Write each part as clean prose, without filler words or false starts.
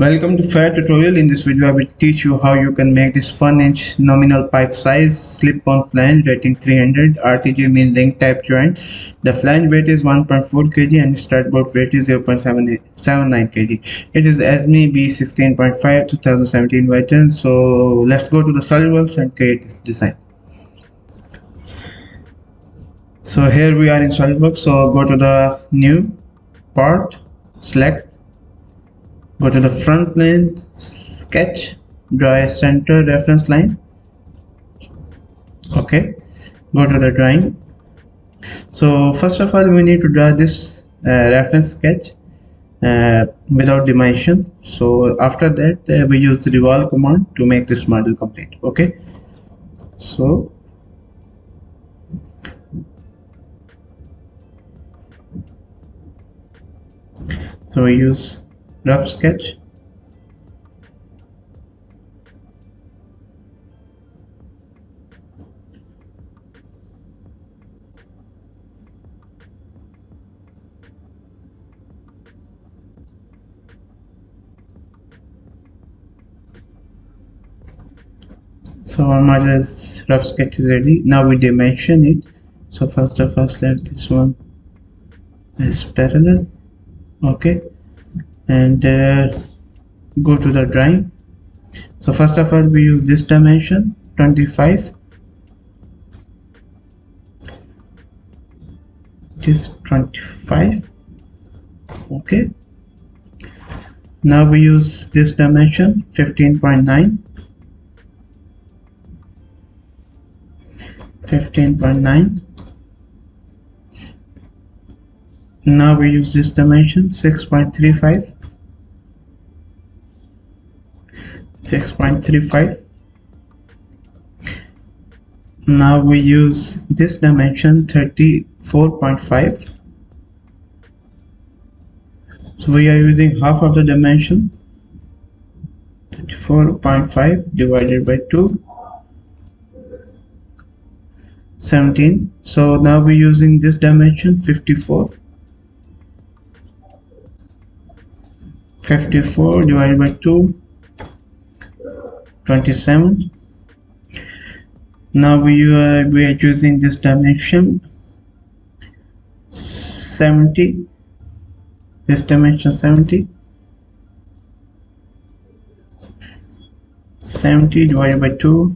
Welcome to FAD Tutorial. In this video I will teach you how you can make this 1-inch nominal pipe size slip-on flange rating 300 RTG mean ring type joint. The flange weight is 1.4 kg and start bolt weight is 0.79 kg. It is ASME B16.5 2017 version. So let's go to the Solidworks and create this design. So here we are in Solidworks. So go to the new part, select, go to the front plane, sketch, draw a center reference line. Okay, go to the drawing. So first of all we need to draw this reference sketch without dimension. So after that we use the revolve command to make this model complete. Okay, so we use rough sketch. So our model is rough sketch is ready. Now we dimension it. So first of all select this one as parallel. Okay, and go to the drawing. So first of all we use this dimension 25, this 25. Okay, now we use this dimension 15.9, 15.9. Now we use this dimension 6.35, 6.35. Now we use this dimension 34.5. So we are using half of the dimension, 34.5 divided by 2, 17. So now we're using this dimension 54, 54 divided by 2, 27. Now we are using this dimension 70, this dimension 70, 70 divided by 2.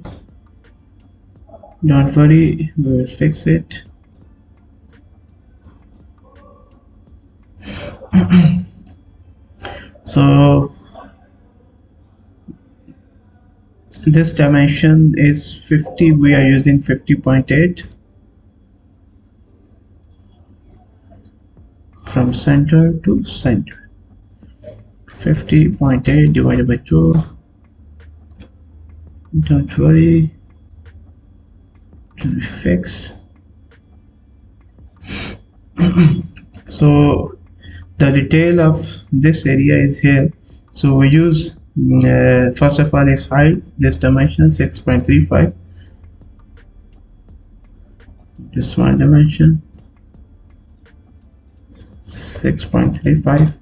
Don't worry, we will fix it. So this dimension is 50, we are using 50.8 from center to center. 50.8 divided by 2. Don't worry, it will fix. So the detail of this area is here. So we use first of all is height, this dimension 6.35, this small dimension 6.35,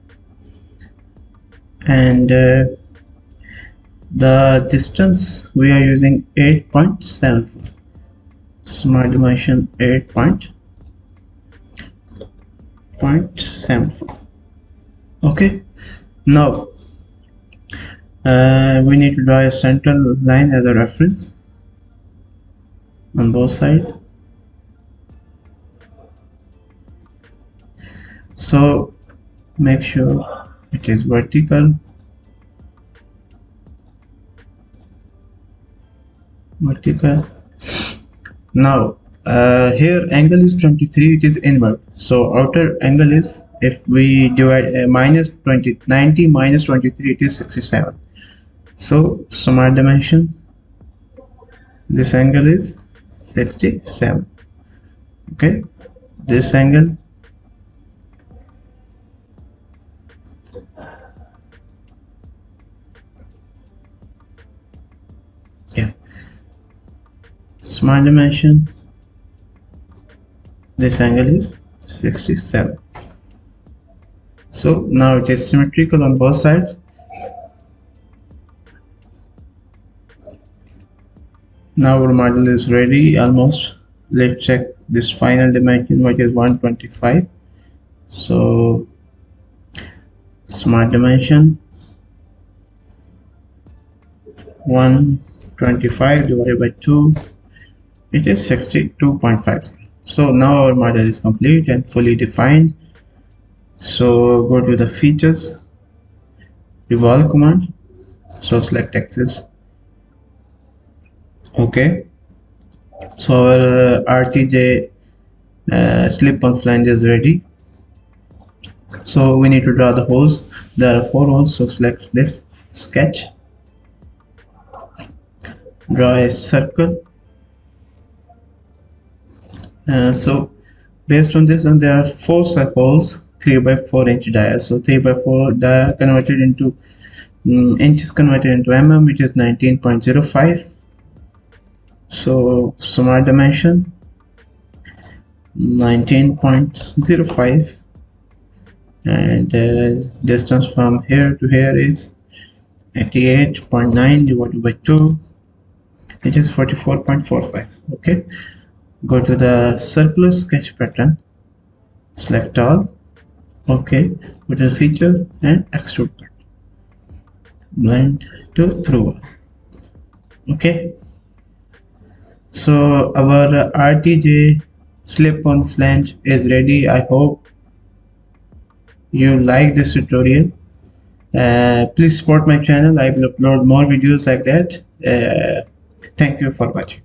and the distance we are using 8.74, small dimension 8.74. Okay, now we need to draw a central line as a reference on both sides. So make sure it is vertical, vertical. Now here angle is 23, it is inward. So outer angle is, if we divide minus 90 minus 23, it is 67. So small dimension, this angle is 67. Okay, this angle, yeah, small dimension, this angle is 67. So now it is symmetrical on both sides. Now our model is ready almost. Let's check this final dimension, which is 125. So smart dimension 125 divided by 2, it is 62.50. So now our model is complete and fully defined. So go to the features, evolve command, so select axis. Okay, so our RTJ slip on flange is ready. So we need to draw the holes. There are 4 holes, so select this, sketch, draw a circle. So based on this, and there are 4 holes, 3 by 4 inch dia. So 3 by 4 dia converted into inches converted into mm, it is 19.05. So smart dimension 19.05, and distance from here to here is 88.9 divided by 2, it is 44.45. okay, go to the circular sketch pattern, select all. Okay, go to the feature and extrude cut, blend to through. Okay, so our RTJ slip on flange is ready. I hope you like this tutorial. Please support my channel. I will upload more videos like that. Thank you for watching.